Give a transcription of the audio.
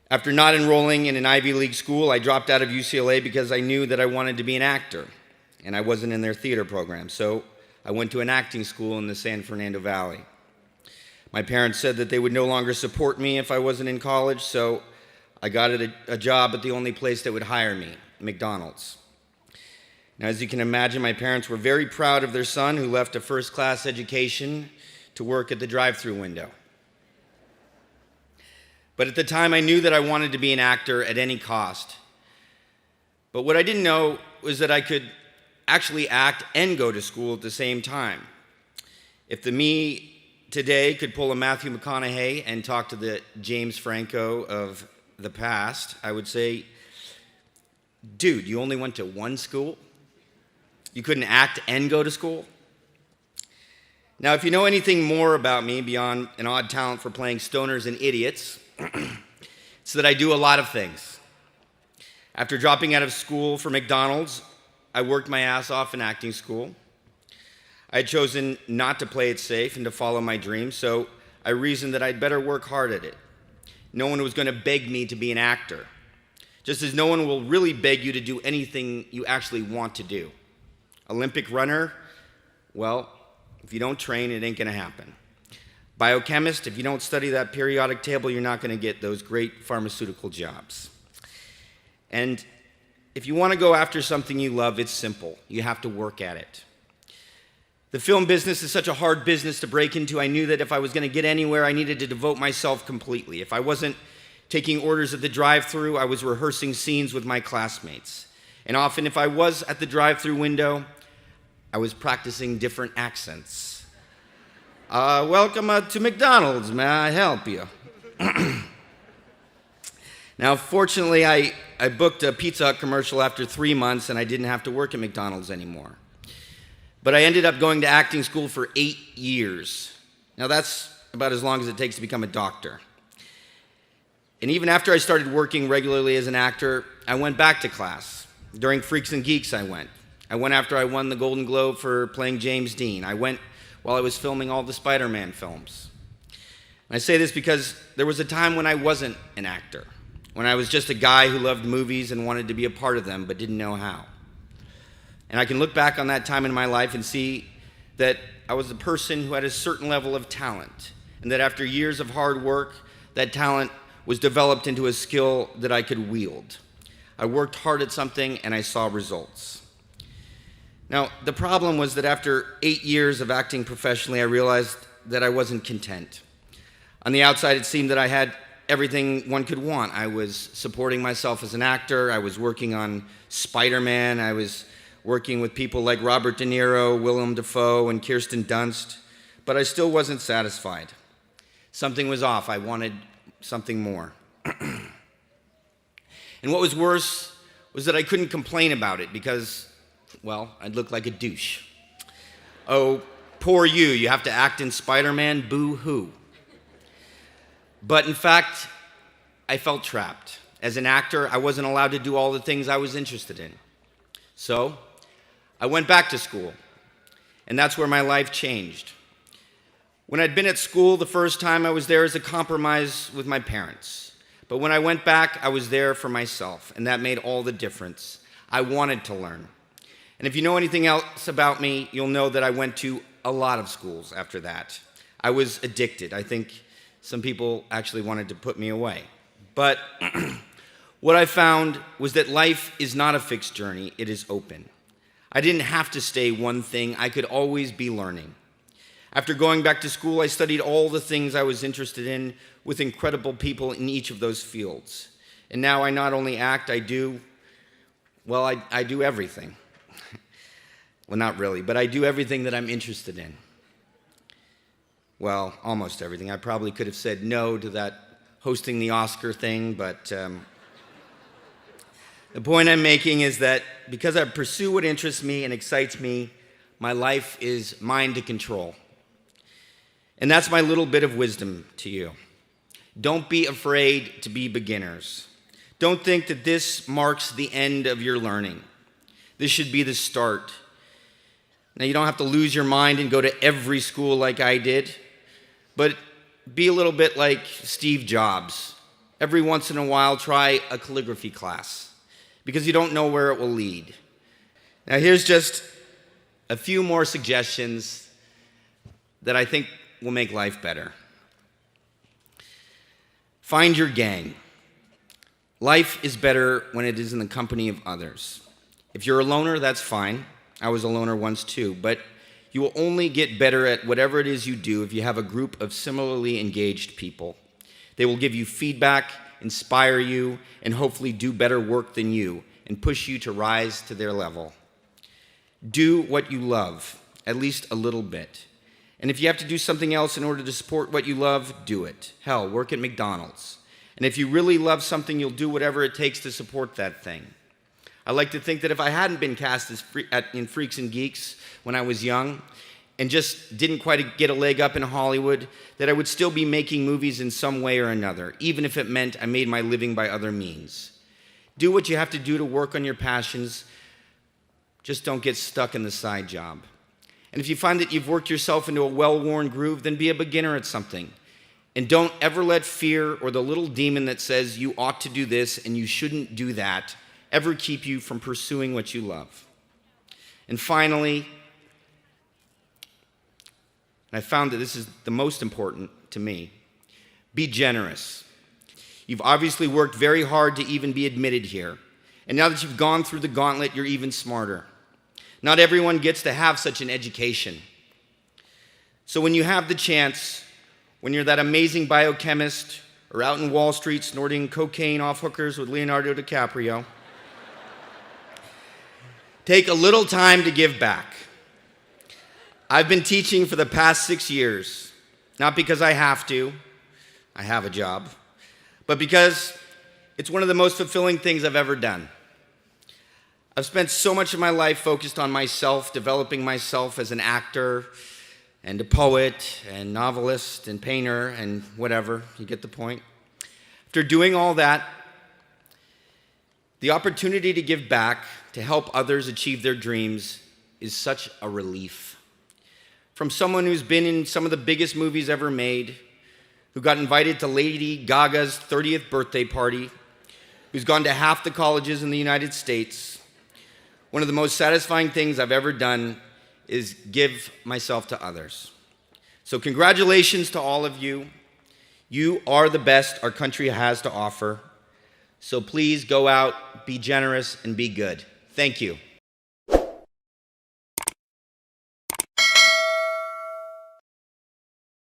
After not enrolling in an Ivy League school, I dropped out of UCLA because I knew that I wanted to be an actor, and I wasn't in their theater program, so I went to an acting school in the San Fernando Valley. My parents said that they would no longer support me if I wasn't in college, so I got a job at the only place that would hire me, McDonald's. Now, as you can imagine, my parents were very proud of their son who left a first-class education to work at the drive-thru window. But at the time, I knew that I wanted to be an actor at any cost. But what I didn't know was that I could actually act and go to school at the same time. If the me today could pull a Matthew McConaughey and talk to the James Franco of the past, I would say, dude, you only went to one school? You couldn't act and go to school? Now, if you know anything more about me beyond an odd talent for playing stoners and idiots, it's that I do a lot of things. After dropping out of school for McDonald's, I worked my ass off in acting school. I had chosen not to play it safe and to follow my dreams, so I reasoned that I'd better work hard at it. No one was going to beg me to be an actor, just as no one will really beg you to do anything you actually want to do. Olympic runner, well, if you don't train, it ain't going to happen. Biochemist, if you don't study that periodic table, you're not going to get those great pharmaceutical jobs. And if you want to go after something you love, it's simple. You have to work at it. The film business is such a hard business to break into. I knew that if I was going to get anywhere, I needed to devote myself completely. If I wasn't taking orders at the drive-thru, I was rehearsing scenes with my classmates. And often, if I was at the drive-thru window, I was practicing different accents. Welcome to McDonald's. May I help you? Now, fortunately, I booked a Pizza Hut commercial after 3 months, and I didn't have to work at McDonald's anymore. But I ended up going to acting school for 8 years. Now, that's about as long as it takes to become a doctor. And even after I started working regularly as an actor, I went back to class. During Freaks and Geeks, I went. I went after I won the Golden Globe for playing James Dean. I went while I was filming all the Spider-Man films. And I say this because there was a time when I wasn't an actor, when I was just a guy who loved movies and wanted to be a part of them but didn't know how. And I can look back on that time in my life and see that I was a person who had a certain level of talent, and that after years of hard work, that talent was developed into a skill that I could wield. I worked hard at something and I saw results. Now, the problem was that after 8 years of acting professionally, I realized that I wasn't content. On the outside, it seemed that I had everything one could want. I was supporting myself as an actor. I was working on Spider-Man. I was working with people like Robert De Niro, Willem Dafoe, and Kirsten Dunst. But I still wasn't satisfied. Something was off. I wanted something more. And what was worse was that I couldn't complain about it because, well, I'd look like a douche. Oh, poor you. You have to act in Spider-Man? Boo-hoo. But in fact, I felt trapped. As an actor, I wasn't allowed to do all the things I was interested in. So, I went back to school, and that's where my life changed. When I'd been at school the first time, I was there as a compromise with my parents. But when I went back, I was there for myself, and that made all the difference. I wanted to learn. And if you know anything else about me, you'll know that I went to a lot of schools after that. I was addicted. I think some people actually wanted to put me away. But what I found was that life is not a fixed journey, it is open. I didn't have to stay one thing, I could always be learning. After going back to school, I studied all the things I was interested in with incredible people in each of those fields. And now I not only act, I do everything. Well, not really, but I do everything that I'm interested in. Well, almost everything. I probably could have said no to that hosting the Oscar thing, but the point I'm making is that because I pursue what interests me and excites me, my life is mine to control. And that's my little bit of wisdom to you. Don't be afraid to be beginners. Don't think that this marks the end of your learning. This should be the start. Now, you don't have to lose your mind and go to every school like I did, but be a little bit like Steve Jobs. every once in a while, try a calligraphy class because you don't know where it will lead. Now, here's just a few more suggestions that I think will make life better. Find your gang. Life is better when it is in the company of others. If you're a loner, that's fine. I was a loner once too, but you will only get better at whatever it is you do if you have a group of similarly engaged people. They will give you feedback, inspire you, and hopefully do better work than you and push you to rise to their level. Do what you love, at least a little bit. And if you have to do something else in order to support what you love, do it. Hell, work at McDonald's. And if you really love something, you'll do whatever it takes to support that thing. I like to think that if I hadn't been cast in Freaks and Geeks when I was young and just didn't quite get a leg up in Hollywood, that I would still be making movies in some way or another, even if it meant I made my living by other means. Do what you have to do to work on your passions. Just don't get stuck in the side job. And if you find that you've worked yourself into a well-worn groove, then be a beginner at something. And don't ever let fear or the little demon that says you ought to do this and you shouldn't do that ever keep you from pursuing what you love. And finally, and I found that this is the most important to me, be generous. You've obviously worked very hard to even be admitted here. And now that you've gone through the gauntlet, you're even smarter. Not everyone gets to have such an education. So when you have the chance, when you're that amazing biochemist or out in Wall Street snorting cocaine off hookers with Leonardo DiCaprio, take a little time to give back. I've been teaching for the past 6 years, not because I have to, I have a job, but because it's one of the most fulfilling things I've ever done. I've spent so much of my life focused on myself, developing myself as an actor and a poet and novelist and painter and whatever, you get the point. After doing all that, the opportunity to give back, to help others achieve their dreams, is such a relief. From someone who's been in some of the biggest movies ever made, who got invited to Lady Gaga's 30th birthday party, who's gone to half the colleges in the United States, one of the most satisfying things I've ever done is give myself to others. So congratulations to all of you. You are the best our country has to offer. So please go out, be generous, and be good. Thank you.